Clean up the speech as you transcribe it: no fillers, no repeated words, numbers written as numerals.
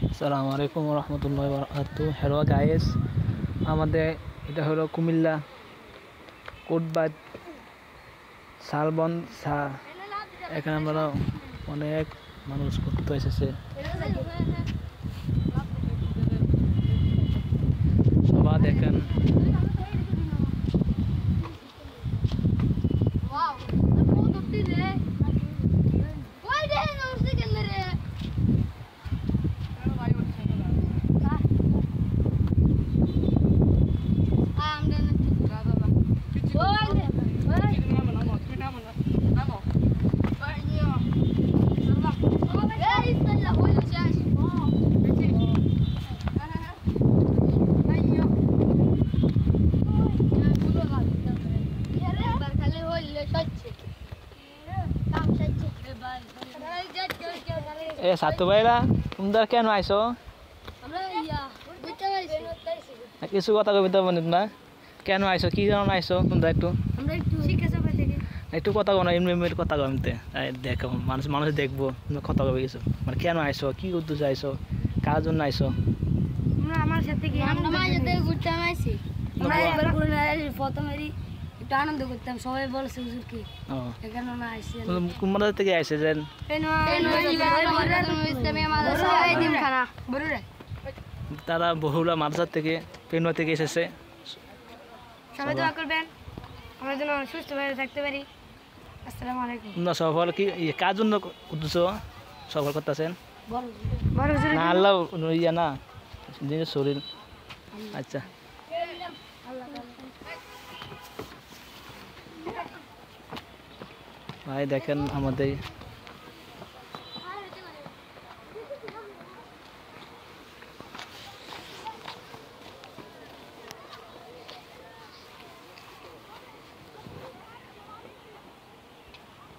আসসালামু আলাইকুম রহমতুল্লাহি ওয়া বারাকাতুহু। হ্যালো গাইস, আমাদের এটা হলো কুমিল্লা কোটবাদ শালবন এখানে আমরা অনেক মানুষ ঘুরতে এসেছে। সবাই দেখেন এ সাতু ভাইরা তোমরা কেন আইছো? কিছু কথা কবি তো না, কেন আইছো, কি কারণে আইছো তোমরা? একটু কথা কো না, এমনি এমনি কথা কমতে দেখো, মানুষ দেখবো কথা কবে কিছু, মানে কেন আইছো, কি উদ্দেশ্যে আইছো, কার জন্য আইছো? আমার সাথে কি আমরা মাঝে থেকে ঘুরতে আইছি, আমরা একবার প্রথমেরই একটু আনন্দ করতাম, সবাই বলছে হুজুর কি এখানে না আইছি। কোন থেকে আইছে যেন? তারা বহুলা মাদ্রাসা থেকে, পেনুয়া থেকে এসেছে। সবাই দোয়া করবেন আমরা যেন সুস্থভাবে থাকতে পারি। আসসালামু আলাইকুম। না সফল কি কার জন্য উদ্দেশ্য সফল করতেছেন? না না আল্লাহ ইয়া না নিজের শরীর। আচ্ছা ভাই দেখেন আমাদের